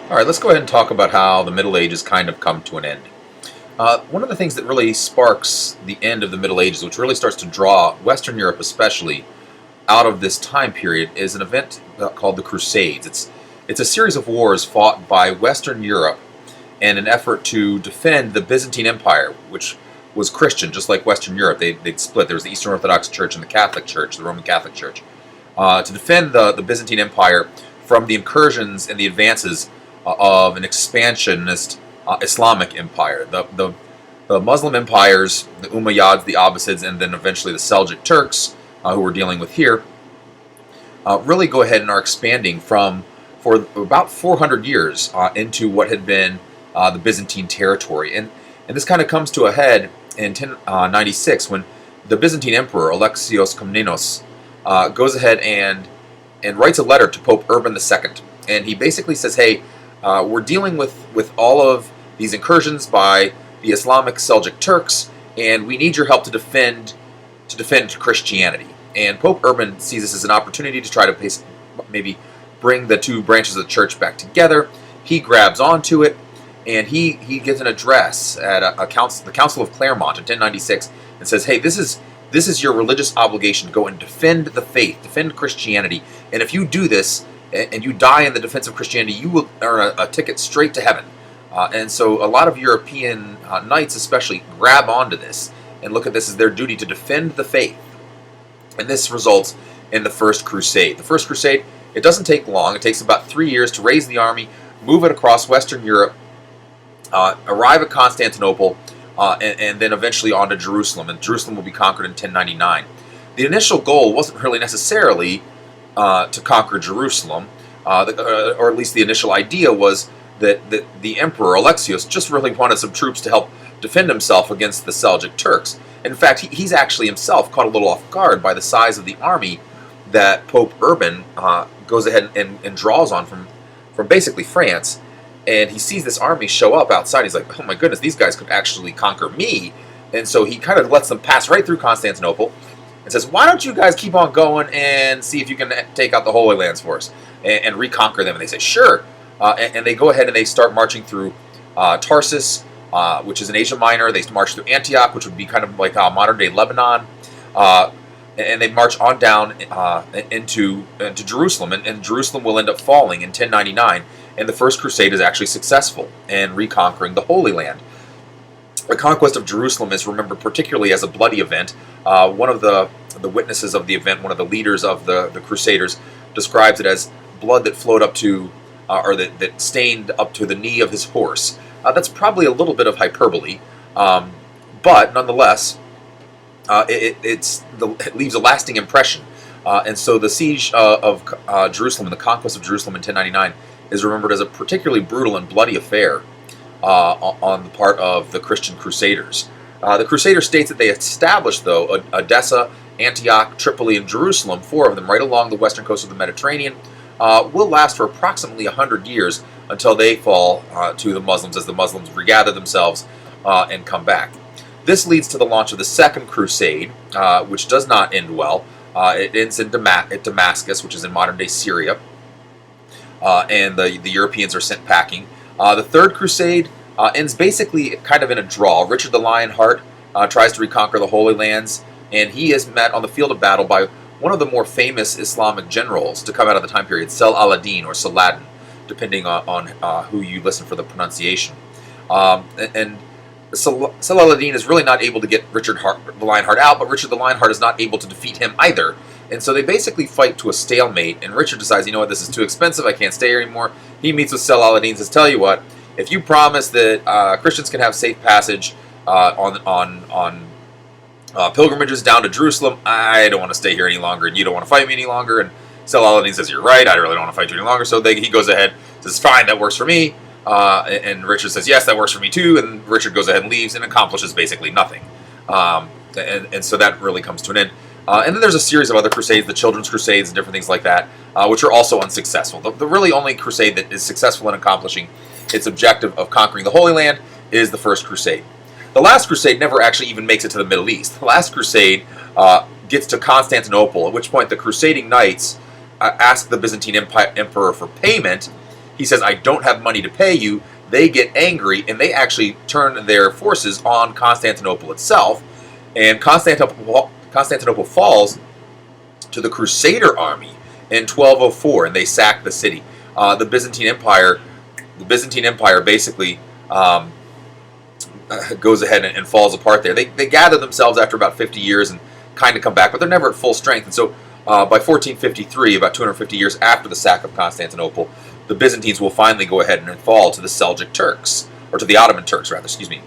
All right, let's go ahead and talk about how the Middle Ages kind of come to an end. One of the things that really sparks the end of the Middle Ages, which really starts to draw Western Europe especially out of this time period, is an event called the Crusades. It's a series of wars fought by Western Europe in an effort to defend the Byzantine Empire, which was Christian, just like Western Europe. They'd split. There was the Eastern Orthodox Church and the Catholic Church, the Roman Catholic Church, to defend the Byzantine Empire from the incursions and the advances of an expansionist Islamic empire. The Muslim empires, the Umayyads, the Abbasids, and then eventually the Seljuk Turks, who we're dealing with here, really go ahead and are expanding for about 400 years into what had been the Byzantine territory. And this kind of comes to a head in 1096 when the Byzantine emperor, Alexios Komnenos, goes ahead and writes a letter to Pope Urban II. And he basically says, hey, we're dealing with all of these incursions by the Islamic Seljuk Turks, and we need your help to defend Christianity. And Pope Urban sees this as an opportunity to try to maybe bring the two branches of the church back together. He grabs onto it, and he gives an address at the Council of Clermont in 1096, and says, "Hey, this is your religious obligation to go and defend the faith, defend Christianity. And if you do this, and you die in the defense of Christianity, you will earn a ticket straight to heaven." And so a lot of European knights especially grab onto this and look at this as their duty to defend the faith. And this results in the First Crusade. The First Crusade, it doesn't take long. It takes about 3 years to raise the army, move it across Western Europe, arrive at Constantinople, and then eventually on to Jerusalem. And Jerusalem will be conquered in 1099. The initial goal wasn't really necessarily to conquer Jerusalem, or at least the initial idea was that the emperor Alexios just really wanted some troops to help defend himself against the Seljuk Turks. In fact, he's actually himself caught a little off guard by the size of the army that Pope Urban goes ahead and draws on from basically France. And he sees this army show up outside. He's like, oh my goodness, these guys could actually conquer me. And so he kind of lets them pass right through Constantinople and says, why don't you guys keep on going and see if you can take out the Holy Lands for us and reconquer them? And they say, sure. And they go ahead and they start marching through Tarsus, which is in Asia Minor. They march through Antioch, which would be kind of like modern-day Lebanon. And they march on down into Jerusalem. And Jerusalem will end up falling in 1099. And the First Crusade is actually successful in reconquering the Holy Land. The conquest of Jerusalem is remembered particularly as a bloody event. One of the witnesses of the event, one of the leaders of the Crusaders, describes it as blood that flowed up to, or that stained up to the knee of his horse. That's probably a little bit of hyperbole, but nonetheless, it leaves a lasting impression. And so the siege of Jerusalem and the conquest of Jerusalem in 1099 is remembered as a particularly brutal and bloody affair on the part of the Christian Crusaders. The Crusader states that they established, though, Edessa, Antioch, Tripoli, and Jerusalem, 4 of them, right along the western coast of the Mediterranean, will last for approximately 100 years until they fall to the Muslims as the Muslims regather themselves and come back. This leads to the launch of the Second Crusade, which does not end well. It ends in Damascus, which is in modern-day Syria, and the Europeans are sent packing. The Third Crusade ends basically kind of in a draw. Richard the Lionheart tries to reconquer the Holy Lands, and he is met on the field of battle by one of the more famous Islamic generals to come out of the time period, Saladin or Saladin, depending on who you listen for the pronunciation. And Saladin is really not able to get Richard the Lionheart out, but Richard the Lionheart is not able to defeat him either. And so they basically fight to a stalemate, and Richard decides, you know what, this is too expensive, I can't stay here anymore. He meets with Saladin and says, tell you what, if you promise that Christians can have safe passage on pilgrimages down to Jerusalem, I don't want to stay here any longer, and you don't want to fight me any longer. And Saladin says, you're right, I really don't want to fight you any longer. So he goes ahead, says, fine, that works for me. And Richard says, yes, that works for me too. And Richard goes ahead and leaves and accomplishes basically nothing. And so that really comes to an end. And then there's a series of other crusades, the Children's Crusades and different things like that, which are also unsuccessful. The really only crusade that is successful in accomplishing its objective of conquering the Holy Land is the First Crusade. The last crusade never actually even makes it to the Middle East. The last crusade gets to Constantinople, at which point the crusading knights ask the Byzantine emperor for payment, he says, I don't have money to pay you. They get angry, and they actually turn their forces on Constantinople itself, and Constantinople falls to the Crusader army in 1204, and they sack the city. The Byzantine Empire basically goes ahead and falls apart there. They gather themselves after about 50 years and kind of come back, but they're never at full strength. And so by 1453, about 250 years after the sack of Constantinople, the Byzantines will finally go ahead and fall to the Seljuk Turks, or to the Ottoman Turks, rather, excuse me.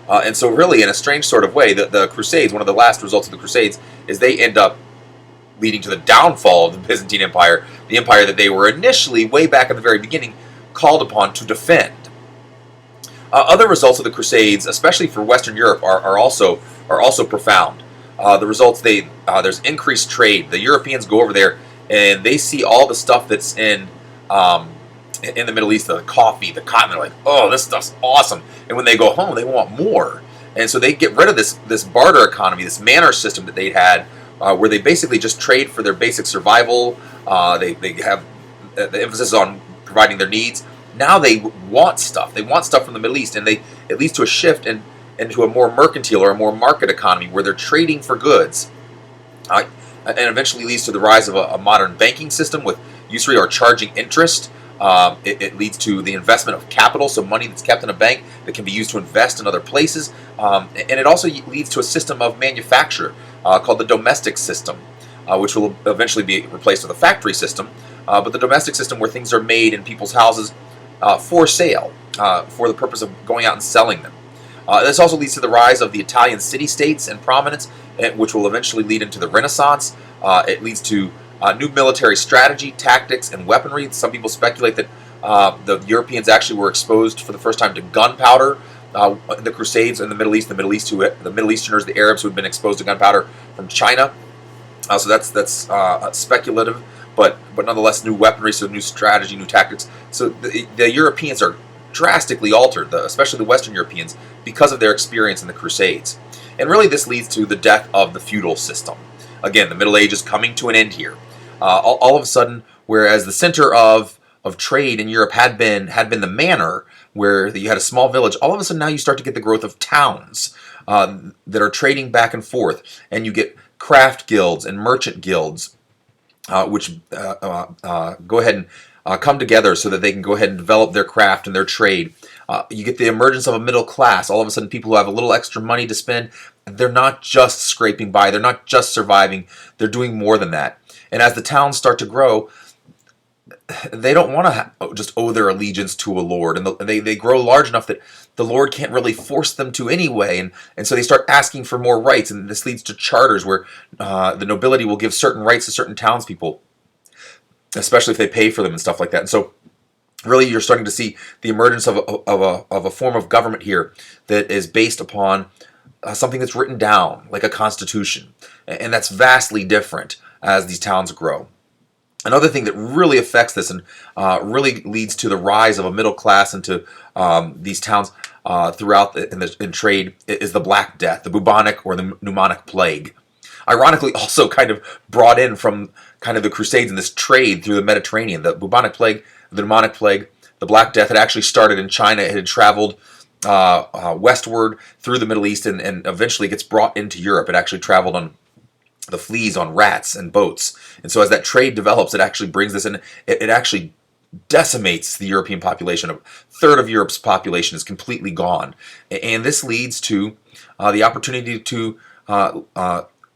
And so really, in a strange sort of way, the Crusades, one of the last results of the Crusades, is they end up leading to the downfall of the Byzantine Empire, the empire that they were initially, way back at the very beginning, called upon to defend. Other results of the Crusades, especially for Western Europe, are also profound. The results, there's increased trade. The Europeans go over there and they see all the stuff that's in the Middle East, the coffee, the cotton. They're like, oh, this stuff's awesome. And when they go home, they want more. And so they get rid of this barter economy, this manor system that they had, where they basically just trade for their basic survival. They have the emphasis on providing their needs. Now they want stuff. They want stuff from the Middle East, and it leads to a shift into a more mercantile or a more market economy where they're trading for goods. And eventually leads to the rise of a modern banking system with usury or charging interest. It leads to the investment of capital, so money that's kept in a bank that can be used to invest in other places. And it also leads to a system of manufacture called the domestic system, which will eventually be replaced with a factory system. But the domestic system, where things are made in people's houses for sale, for the purpose of going out and selling them. This also leads to the rise of the Italian city-states and prominence, which will eventually lead into the Renaissance. It leads to new military strategy, tactics, and weaponry. Some people speculate that the Europeans actually were exposed for the first time to gunpowder in the Crusades in the Middle East. The Middle Easterners, the Arabs, who had been exposed to gunpowder from China. So that's speculative, but nonetheless, new weaponry, so new strategy, new tactics. So the Europeans are drastically altered, especially the Western Europeans, because of their experience in the Crusades. And really this leads to the death of the feudal system. Again, the Middle Ages coming to an end here. All of a sudden, whereas the center of trade in Europe had been the manor, where you had a small village, all of a sudden now you start to get the growth of towns that are trading back and forth. And you get craft guilds and merchant guilds, which go ahead and come together so that they can go ahead and develop their craft and their trade. You get the emergence of a middle class. All of a sudden, people who have a little extra money to spend, they're not just scraping by, they're not just surviving, they're doing more than that. And as the towns start to grow, they don't want to just owe their allegiance to a lord, and they grow large enough that the lord can't really force them to anyway, and so they start asking for more rights, and this leads to charters where the nobility will give certain rights to certain townspeople, especially if they pay for them and stuff like that. And so really you're starting to see the emergence of a form of government here that is based upon something that's written down, like a constitution, and that's vastly different as these towns grow. Another thing that really affects this and really leads to the rise of a middle class into these towns throughout in trade is the Black Death, the bubonic or the pneumonic plague. Ironically, also kind of brought in from kind of the Crusades and this trade through the Mediterranean. The bubonic plague, the pneumonic plague, the Black Death had actually started in China. It had traveled westward through the Middle East and eventually gets brought into Europe. It actually traveled on the fleas on rats and boats. And so as that trade develops, it actually brings this in. It actually decimates the European population. A third of Europe's population is completely gone. And this leads to the opportunity to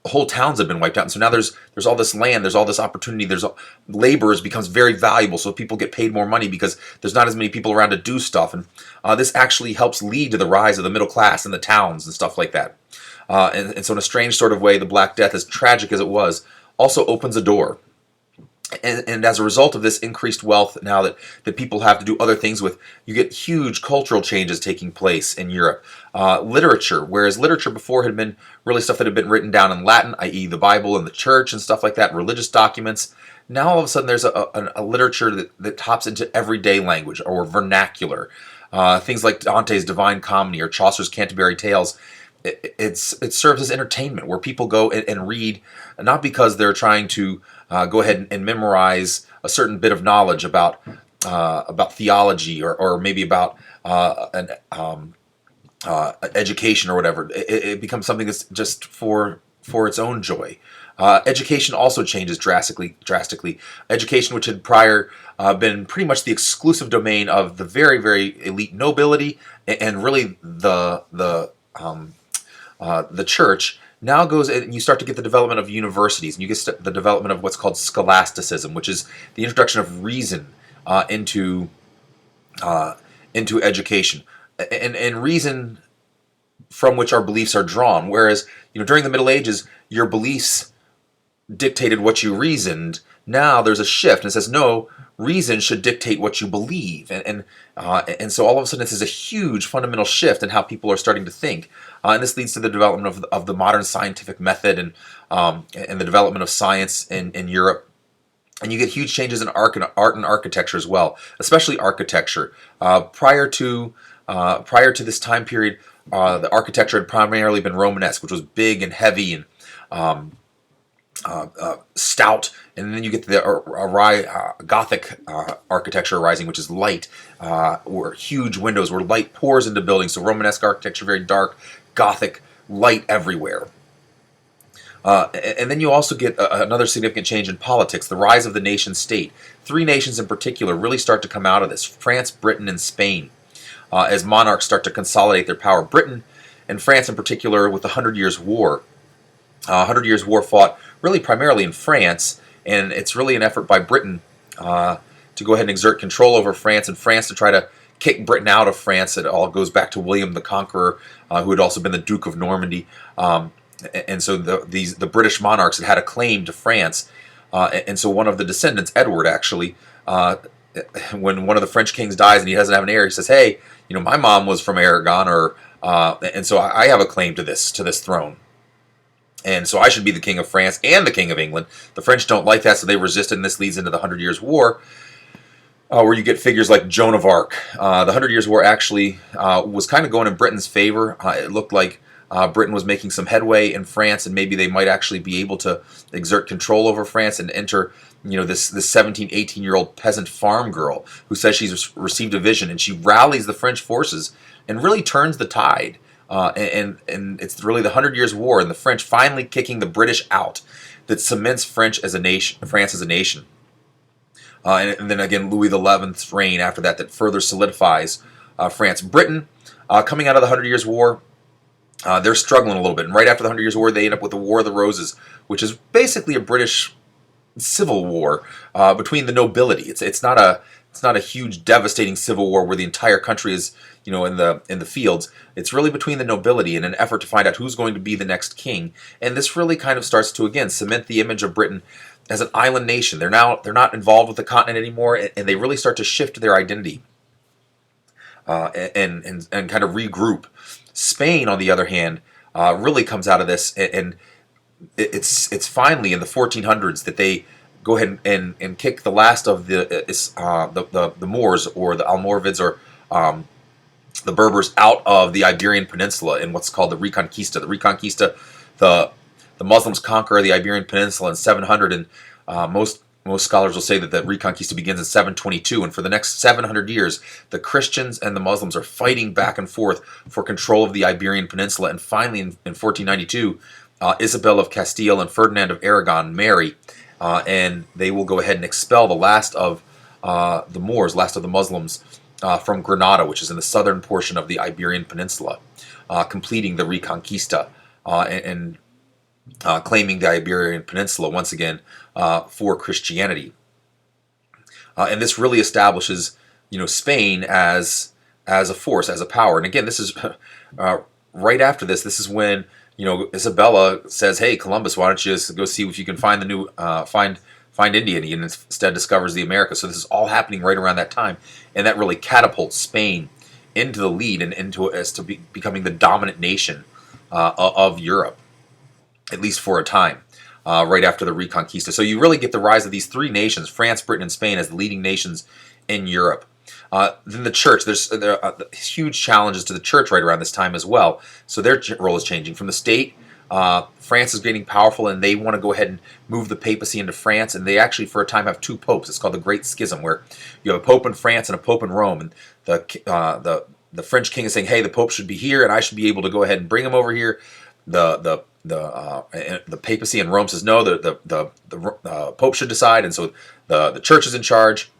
whole towns have been wiped out. And so now there's all this land, there's all this opportunity, labor becomes very valuable, so people get paid more money because there's not as many people around to do stuff. And this actually helps lead to the rise of the middle class in the towns and stuff like that. And so in a strange sort of way, the Black Death, as tragic as it was, also opens a door. And as a result of this increased wealth now that people have to do other things with, you get huge cultural changes taking place in Europe. Literature, whereas literature before had been really stuff that had been written down in Latin, i.e. the Bible and the church and stuff like that, religious documents. Now all of a sudden there's a literature that hops into everyday language or vernacular. Things like Dante's Divine Comedy or Chaucer's Canterbury Tales. It serves as entertainment where people go and read, not because they're trying to go ahead and memorize a certain bit of knowledge about about theology, or maybe about an education or whatever. It becomes something that's just for its own joy. Education also changes drastically. Education, which had prior been pretty much the exclusive domain of the very, very elite nobility and really the church, now goes and you start to get the development of universities, and you get the development of what's called scholasticism, which is the introduction of reason into education, and reason from which our beliefs are drawn. Whereas, during the Middle Ages, your beliefs dictated what you reasoned. Now there's a shift, and it says no, reason should dictate what you believe, and so all of a sudden this is a huge fundamental shift in how people are starting to think, and this leads to the development of the modern scientific method, and the development of science in Europe. And you get huge changes in art and architecture as well, especially architecture. Prior to this time period, the architecture had primarily been Romanesque, which was big and heavy and stout, and then you get the Gothic architecture arising, which is light, where huge windows, where light pours into buildings. So Romanesque architecture, very dark, Gothic, light everywhere. And then you also get another significant change in politics, the rise of the nation state. Three nations in particular really start to come out of this: France, Britain, and Spain, as monarchs start to consolidate their power. Britain and France in particular with the 100 Years' War. 100 Years' War fought really primarily in France, and it's really an effort by Britain to go ahead and exert control over France, and France to try to kick Britain out of France. It all goes back to William the Conqueror, who had also been the Duke of Normandy. And so the British monarchs had a claim to France. And so one of the descendants, Edward, actually, when one of the French kings dies and he doesn't have an heir, he says, hey, my mom was from Aragon, and so I have a claim to this throne. And so I should be the king of France and the king of England. The French don't like that, so they resist, and this leads into the 100 Years' War, where you get figures like Joan of Arc. The 100 Years' War actually was kind of going in Britain's favor. It looked like Britain was making some headway in France, and maybe they might actually be able to exert control over France and enter, this 17, 18-year-old peasant farm girl who says she's received a vision, and she rallies the French forces and really turns the tide. And it's really the 100 Years' War and the French finally kicking the British out that cements France as a nation. And then again, Louis XI's reign after that further solidifies France. Britain, coming out of the 100 Years' War, they're struggling a little bit. And right after the 100 Years' War, they end up with the War of the Roses, which is basically a British civil war between the nobility. It's not a huge, devastating civil war where the entire country is, in the fields. It's really between the nobility in an effort to find out who's going to be the next king. And this really kind of starts to again cement the image of Britain as an island nation. They're not involved with the continent anymore, and they really start to shift their identity and kind of regroup. Spain, on the other hand, really comes out of this, and it's finally in the 1400s that they go ahead and kick the last of the Moors, or the Almoravids, or the Berbers, out of the Iberian Peninsula in what's called the Reconquista. The Reconquista, the Muslims conquer the Iberian Peninsula in 700, and most scholars will say that the Reconquista begins in 722, and for the next 700 years, the Christians and the Muslims are fighting back and forth for control of the Iberian Peninsula, and finally in 1492, Isabel of Castile and Ferdinand of Aragon marry, and they will go ahead and expel the last of the Moors, last of the Muslims, from Granada, which is in the southern portion of the Iberian Peninsula, completing the Reconquista and claiming the Iberian Peninsula once again for Christianity. And this really establishes, Spain as a force, as a power. And again, this is right after this. This is when Isabella says, "Hey, Columbus, why don't you just go see if you can find the new find India?" And he instead discovers the Americas. So this is all happening right around that time, and that really catapults Spain into the lead and becoming the dominant nation of Europe, at least for a time, right after the Reconquista. So you really get the rise of these three nations, France, Britain, and Spain, as the leading nations in Europe. Then the church, there are huge challenges to the church right around this time as well. So their role is changing from the state France is getting powerful, and they want to go ahead and move the papacy into France. And they actually, for a time, have two popes. It's called the Great Schism, where you have a pope in France and a pope in Rome. And the French king is saying, "Hey, the pope should be here, and I should be able to go ahead and bring him over here." The papacy in Rome says, "No, the pope should decide," and so the church is in charge.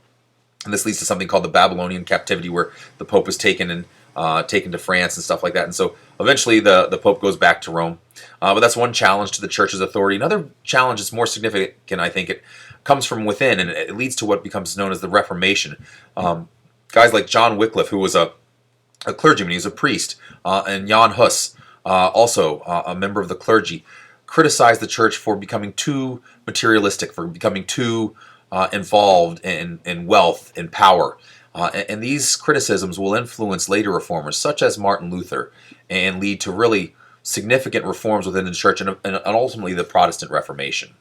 And this leads to something called the Babylonian captivity, where the pope is taken to France and stuff like that. And so eventually the pope goes back to Rome. But that's one challenge to the church's authority. Another challenge is more significant, I think. It comes from within, and it leads to what becomes known as the Reformation. Guys like John Wycliffe, who was a clergyman, he was a priest, and Jan Hus, also a member of the clergy, criticized the church for becoming too materialistic, for becoming too involved in wealth and power. And these criticisms will influence later reformers, such as Martin Luther, and lead to really significant reforms within the church and ultimately the Protestant Reformation.